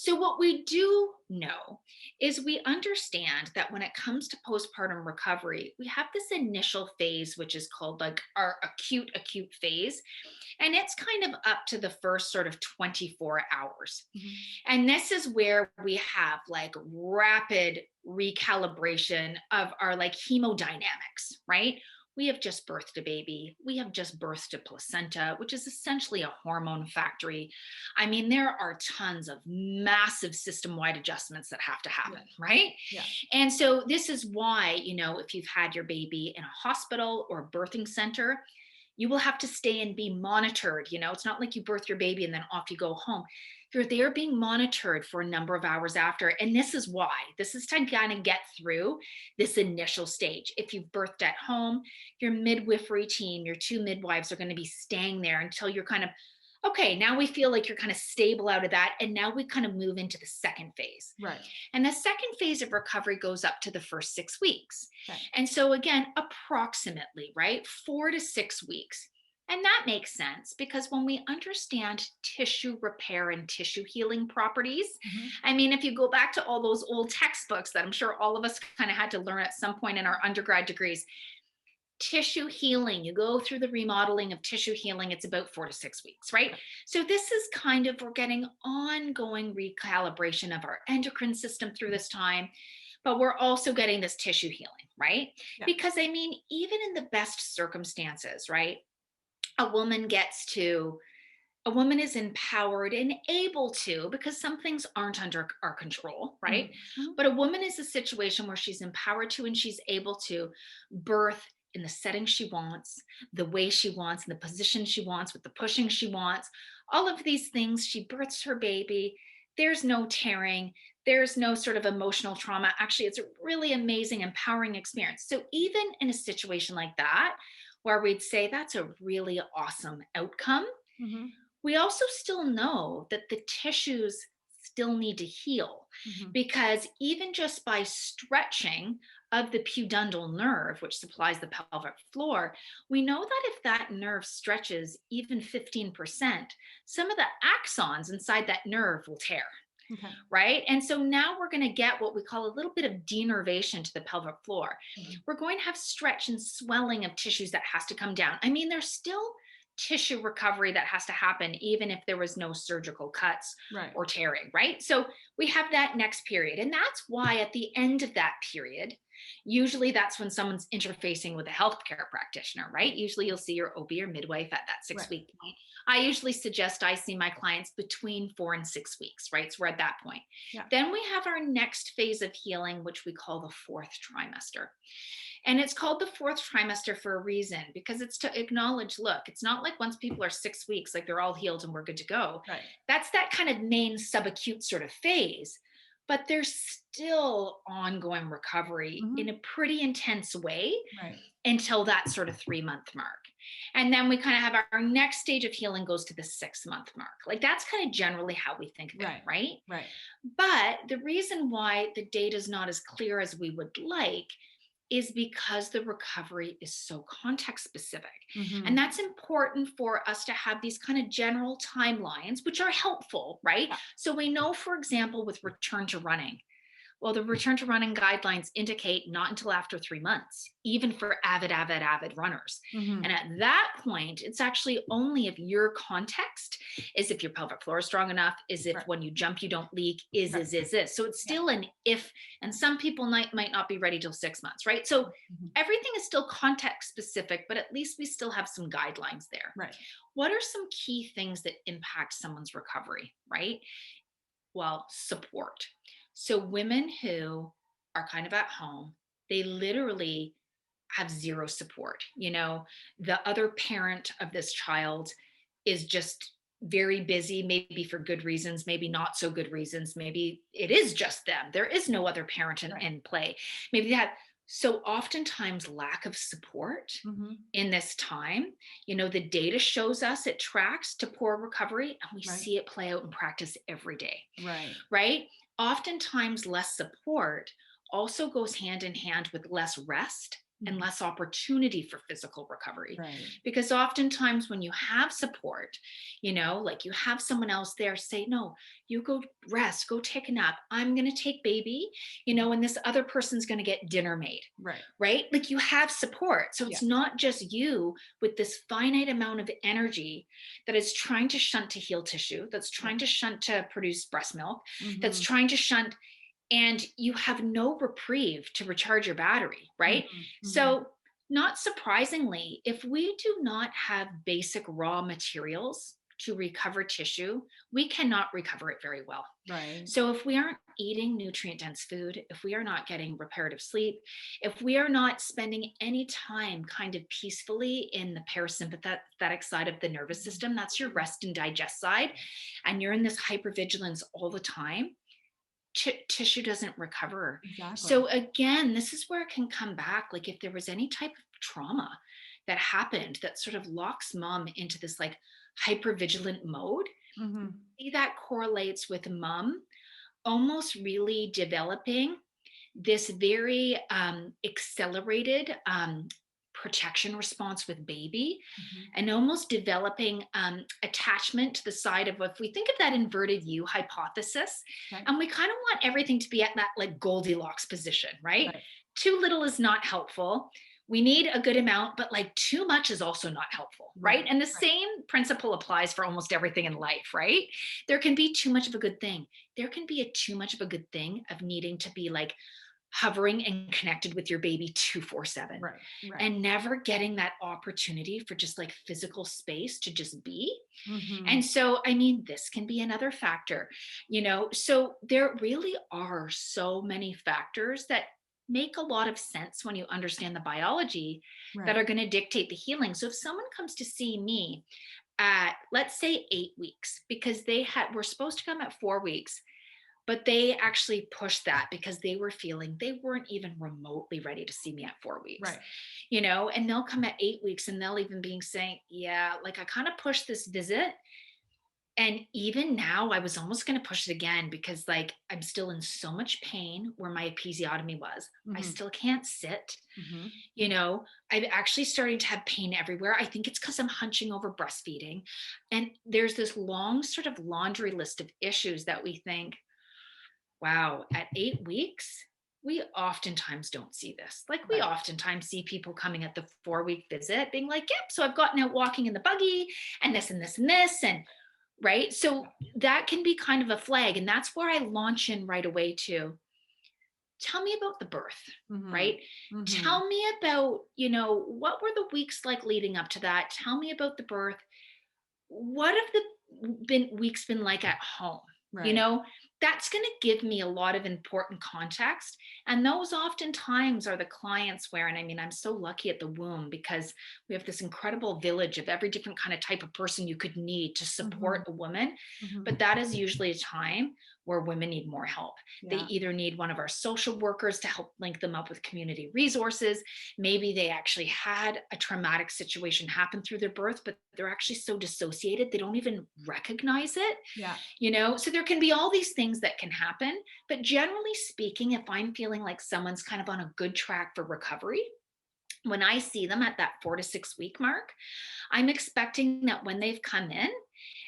So, what we do know is we understand that when it comes to postpartum recovery, we have this initial phase, which is called like our acute phase. And it's kind of up to the first sort of 24 hours. Mhm. And this is where we have like rapid recalibration of our like hemodynamics, right? We have just birthed a baby. We have just birthed a placenta, which is essentially a hormone factory. I mean, there are tons of massive system wide adjustments that have to Yeah. happen, right? Yeah. And so, this is why, if you've had your baby in a hospital or a birthing center, you will have to stay and be monitored. It's not like you birth your baby and then off you go home. You're there being monitored for a number of hours after. And this is why. This is to kind of get through this initial stage. If you've birthed at home, your midwifery team, your two midwives are going to be staying there until you're kind of okay. Now we feel like you're kind of stable out of that. And now we kind of move into the second phase. Right. And the second phase of recovery goes up to the first 6 weeks. Okay. And so, again, approximately, right, 4 to 6 weeks. And that makes sense because when we understand tissue repair and tissue healing properties, Mhm. I mean, if you go back to all those old textbooks that I'm sure all of us kind of had to learn at some point in our undergrad degrees, tissue healing, you go through the remodeling of tissue healing, it's about 4 to 6 weeks, right? So this is kind of, we're getting ongoing recalibration of our endocrine system through this time, but we're also getting this tissue healing, right? Yeah. Because I mean, even in the best circumstances, right, a woman gets to a woman is empowered and able to, because some things aren't under our control, right? Mhm. Mhm. But a woman is a situation where she's empowered to and she's able to birth in the setting she wants, the way she wants, in the position she wants, with the pushing she wants. All of these things, she births her baby. There's no tearing. There's no sort of emotional trauma. Actually, it's a really amazing, empowering experience. So, even in a situation like that, where we'd say that's a really awesome outcome, Mhm. we also still know that the tissues still need to heal Mhm. because even just by stretching of the pudendal nerve, which supplies the pelvic floor, we know that if that nerve stretches even 15%, some of the axons inside that nerve will tear. Okay. Right. And so now we're going to get what we call a little bit of denervation to the pelvic floor. Mhm. We're going to have stretch and swelling of tissues that has to come down. I mean, there's still tissue recovery that has to happen, even if there was no surgical cuts Right. or tearing. Right. So we have that next period. And that's why at the end of that period, usually that's when someone's interfacing with a healthcare practitioner. Right. Usually you'll see your OB or midwife at that six Right. week point. I usually suggest I see my clients between 4 and 6 weeks, right? So we're at that point. Yeah. Then we have our next phase of healing, which we call the fourth trimester. And it's called the fourth trimester for a reason because it's to acknowledge look, it's not like once people are 6 weeks, like they're all healed and we're good to go. Right. That's that kind of main subacute sort of phase. But there's still ongoing recovery in Mhm. a pretty intense way Right. until that sort of 3 month mark. And then we kind of have our next stage of healing goes to the 6 month mark. Like that's kind of generally how we think of it, Right. right? Right. But the reason why the data is not as clear as we would like is because the recovery is so context specific. And Mhm. that's important for us to have these kind of general timelines, which are helpful, right? Yeah. So we know, for example, with return to running, well, the return to running guidelines indicate not until after 3 months, even for avid runners. And Mhm. at that point, it's actually only if your context is if your pelvic floor is strong enough, is if Right. when you jump, you don't leak, is, Right. is, is, is. So it's Yeah. still an if, and some people might not be ready till 6 months, right? So Mhm. everything is still context specific, but at least we still have some guidelines there. Right. What are some key things that impact someone's recovery, right? Well, support. So women who are kind of at home, they literally have zero support. The other parent of this child is just very busy, maybe for good reasons, maybe not so good reasons. Maybe it is just them. There is no other parent in, Right. in play. Maybe they have. So oftentimes, lack of support Mhm. in this time, the data shows us it tracks to poor recovery, and we Right. see it play out in practice every day, Right. right? Oftentimes, less support also goes hand in hand with less rest and less opportunity for physical recovery. Right. Because oftentimes when you have support, like you have someone else there say, no, you go rest, go take a nap. I'm going to take baby, and this other person's going to get dinner made. Right. Right? Like you have support. So Yeah. it's not just you with this finite amount of energy that is trying to shunt to heal tissue, that's trying to shunt to produce breast milk, that's Mm-hmm. trying to shunt, and you have no reprieve to recharge your battery, right? Mm-hmm. Mm-hmm. So, not surprisingly, if we do not have basic raw materials to recover tissue, we cannot recover it very well. Right. So, if we aren't eating nutrient dense food, if we are not getting reparative sleep, if we are not spending any time kind of peacefully in the parasympathetic side of the nervous system, that's your rest and digest side, and you're in this hypervigilance all the time, tissue doesn't recover. Exactly. So again, this is where it can come back. Like if there was any type of trauma that happened that sort of locks mom into this like hypervigilant mode, Mm-hmm. see that correlates with mom almost really developing this very accelerated protection response with baby, Mm-hmm. and almost developing attachment to the side of, if we think of that inverted U hypothesis, Right. and we kind of want everything to be at that like Goldilocks position, right? Right. Too little is not helpful. We need a good amount, but like too much is also not helpful, right? Right. And the Right. same principle applies for almost everything in life, right? There can be too much of a good thing. There can be a too much of a good thing of needing to be like hovering and connected with your baby 247 Right. Right. and never getting that opportunity for just like physical space to just be. Mm-hmm. And so, I mean, this can be another factor, so there really are so many factors that make a lot of sense when you understand the biology that Right. are going to dictate the healing. So if someone comes to see me at, let's say, 8 weeks, because were supposed to come at 4 weeks, but they actually pushed that because they were feeling they weren't even remotely ready to see me at 4 weeks, Right. and they'll come at 8 weeks and they'll even be saying, yeah, like I kind of pushed this visit. And even now, I was almost going to push it again because, like, I'm still in so much pain where my episiotomy was. I Mm-hmm. still can't sit. Mm-hmm. I'm actually starting to have pain everywhere. I think it's because I'm hunching over breastfeeding. And there's this long sort of laundry list of issues that we think, wow, at 8 weeks, we oftentimes don't see this. Like, we Right. oftentimes see people coming at the 4 week visit being like, yep, so I've gotten out walking in the buggy and this and this and this. And right. So that can be kind of a flag. And that's where I launch in right away to tell me about the birth, Mm-hmm. right? Mm-hmm. Tell me about, what were the weeks like leading up to that? Tell me about the birth. What have the weeks been like at home? You Right. know, that's going to give me a lot of important context. And those oftentimes are the clients where, and I mean, I'm so lucky at the womb because we have this incredible village of every different kind of type of person you could need to Mm-hmm. support a woman. Mm-hmm. But that is usually a time where women need more help. They Yeah. either need one of our social workers to help link them up with community resources. Maybe they actually had a traumatic situation happen through their birth, but they're actually so dissociated, they don't even recognize it. Yeah. So there can be all these things that can happen. But generally speaking, if I'm feeling like someone's kind of on a good track for recovery, when I see them at that 4 to 6 week mark, I'm expecting that when they've come in,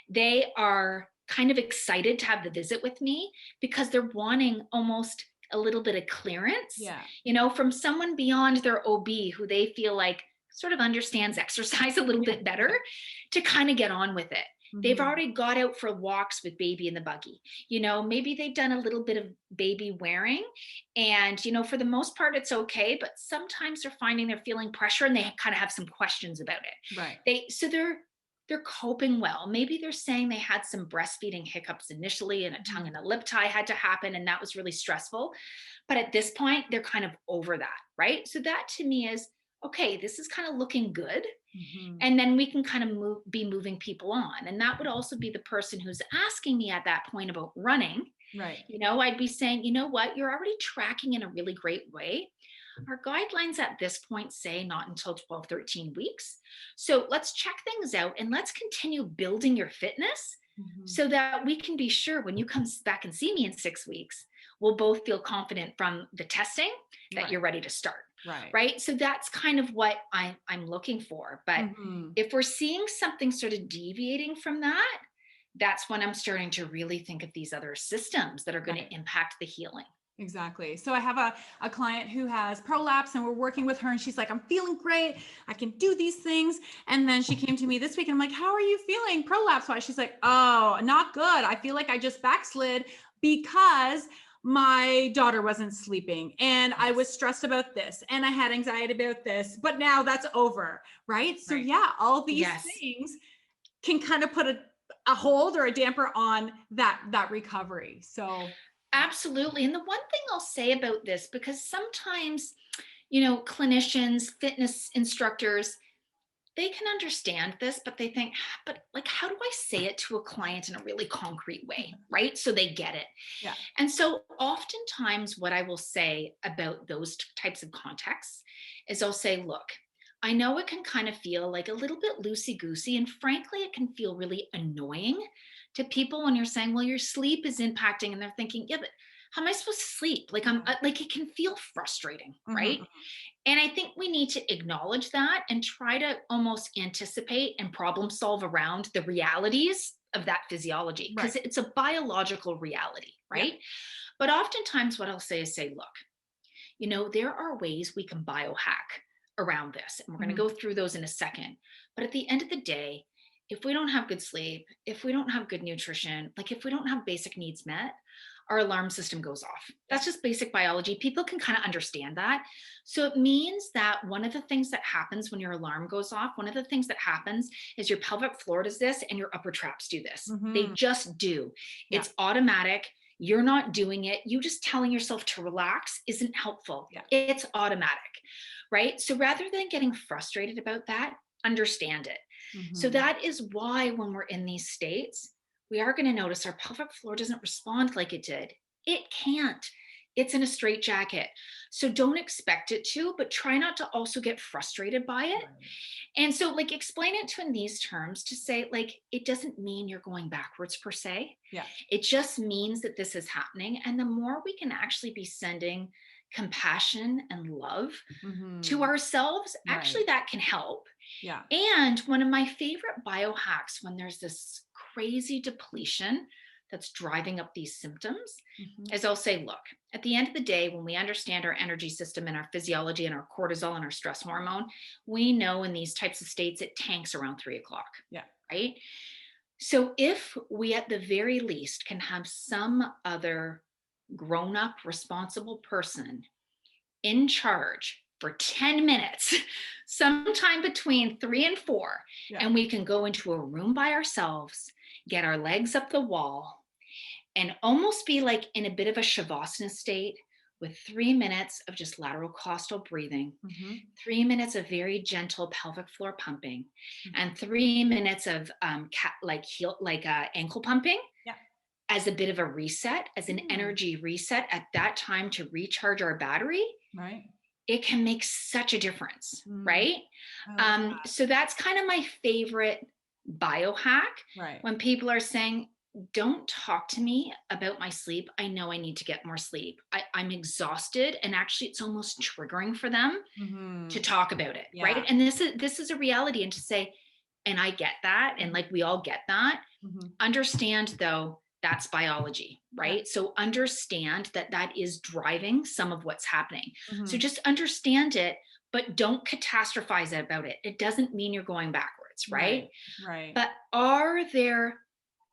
they are kind of excited to have the visit with me because they're wanting almost a little bit of clearance, Yeah. from someone beyond their OB who they feel like sort of understands exercise a little Yeah. bit better to kind of get on with it. They've Mm-hmm. already got out for walks with baby in the buggy. Maybe they've done a little bit of baby wearing, and for the most part it's okay, but sometimes they're finding they're feeling pressure and they kind of have some questions about it. Right. They're coping well. Maybe they're saying they had some breastfeeding hiccups initially and a tongue Mm-hmm. and a lip tie had to happen and that was really stressful. But at this point, they're kind of over that, right? So that to me is okay, this is kind of looking good. Mm-hmm. And then we can kind of be moving people on. And that would also be the person who's asking me at that point about running. Right. I'd be saying, you know what, you're already tracking in a really great way. Our guidelines at this point say not until 12, 13 weeks. So let's check things out and let's continue building your fitness Mm-hmm. so that we can be sure when you come back and see me in 6 weeks, we'll both feel confident from the testing that Right. you're ready to start. Right. right? So that's kind of what I'm looking for. But Mhm. if we're seeing something sort of deviating from that, that's when I'm starting to really think of these other systems that are going Right. to impact the healing. Exactly. So I have a client who has prolapse and we're working with her and she's like, I'm feeling great. I can do these things. And then she came to me this week and I'm like, how are you feeling prolapse wise? She's like, oh, not good. I feel like I just backslid because my daughter wasn't sleeping and I was stressed about this and I had anxiety about this, but now that's over. Right. So Right. yeah, all these Yes. things can kind of put a hold or a damper on that recovery. So Absolutely. And the one thing I'll say about this, because sometimes, you know, clinicians, fitness instructors, they can understand this, but they think, "Ah, but like, how do I say it to a client in a really concrete way?" Right? So they get it. yeah. And so oftentimes, what I will say about those types of contexts is I'll say, look, I know it can kind of feel like a little bit loosey goosey. And frankly, it can feel really annoying to people when you're saying, well, your sleep is impacting. And they're thinking, yeah, but how am I supposed to sleep? Like, like, it can feel frustrating, right? Mhm. And I think we need to acknowledge that and try to almost anticipate and problem solve around the realities of that physiology Right. because it's a biological reality, Yep. right? But oftentimes, what I'll say is, say, look, you know, there are ways we can biohack around this. And we're going to Mhm. go through those in a second. But at the end of the day, if we don't have good sleep, if we don't have good nutrition, like if we don't have basic needs met, our alarm system goes off. Yep. That's just basic biology. People can kind of understand that. So it means that one of the things that happens when your alarm goes off, one of the things that happens is your pelvic floor does this and your upper traps do this. They Mhm. just do. Yeah. It's automatic. You're not doing it. You just telling yourself to relax isn't helpful. Yeah. It's automatic, right? So rather than getting frustrated about that, understand it. So Mhm. that is why when we're in these states, we are going to notice our pelvic floor doesn't respond like it did. It can't. It's in a straitjacket. So don't expect it to, but try not to also get frustrated by it. Right. And so, like, explain it to in these terms to say, like, it doesn't mean you're going backwards per se. Yeah. It just means that this is happening. And the more we can actually be sending compassion and love to Mhm. ourselves, actually, Right. that can help. Yeah. And one of my favorite biohacks when there's this crazy depletion that's driving up these symptoms Mhm. is I'll say, look, at the end of the day, when we understand our energy system and our physiology and our cortisol and our stress hormone, we know in these types of states it tanks around 3 o'clock, Yeah. right? So if we at the very least can have some other grown up, responsible person in charge for 10 minutes, sometime between 3 and 4, Yeah. and we can go into a room by ourselves, get our legs up the wall, and almost be like in a bit of a shavasana state with 3 minutes of just lateral costal breathing, Mhm. 3 minutes of very gentle pelvic floor pumping, Mhm. and 3 minutes of like heel, like ankle pumping Yeah. as a bit of a reset, as an Mm. energy reset at that time to recharge our battery. Right. It can make such a difference, Mm. right? I love that. So that's kind of my favorite biohack Right. when people are saying, don't talk to me about my sleep. I know I need to get more sleep. I'm exhausted. And actually, it's almost triggering for them to Mhm. talk about it, Yeah. right? And this is a reality. And to say, and I get that, and like we all get that. Mhm. Understand though, that's biology, Yeah. right? So understand that that is driving some of what's happening. So Mhm. just understand it, but don't catastrophize about it. It doesn't mean you're going backwards, right? Right. Right. But are there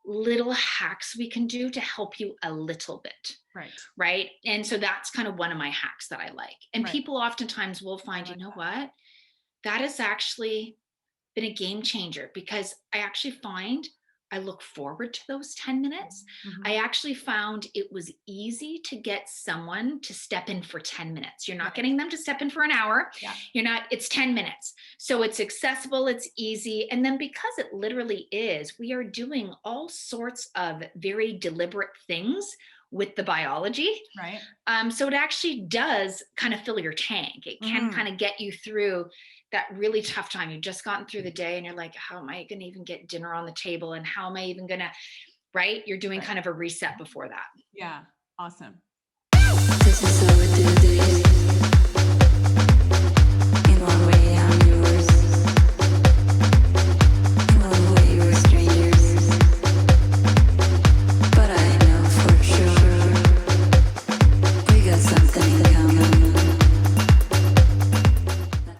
little hacks we can do to help you a little bit? Right. Right. And so that's kind of one of my hacks that I like. And Right. people oftentimes will I find, you like know that. what? That is actually been a game changer because I actually find I look forward to those 10 minutes. Mhm. I actually found it was easy to get someone to step in for 10 minutes. You're not Right. getting them to step in for an hour. Yeah. You're not, it's 10 minutes. So it's accessible, it's easy. And then because it literally is, we are doing all sorts of very deliberate things with the biology. Right. So it actually does kind of fill your tank. It can Mhm. kind of get you through that really tough time. You've just gotten through the day and you're like, how am I going to even get dinner on the table? And how am I even going to, right? You're doing Right. kind of a reset before that. Yeah. Awesome. This is how we do this.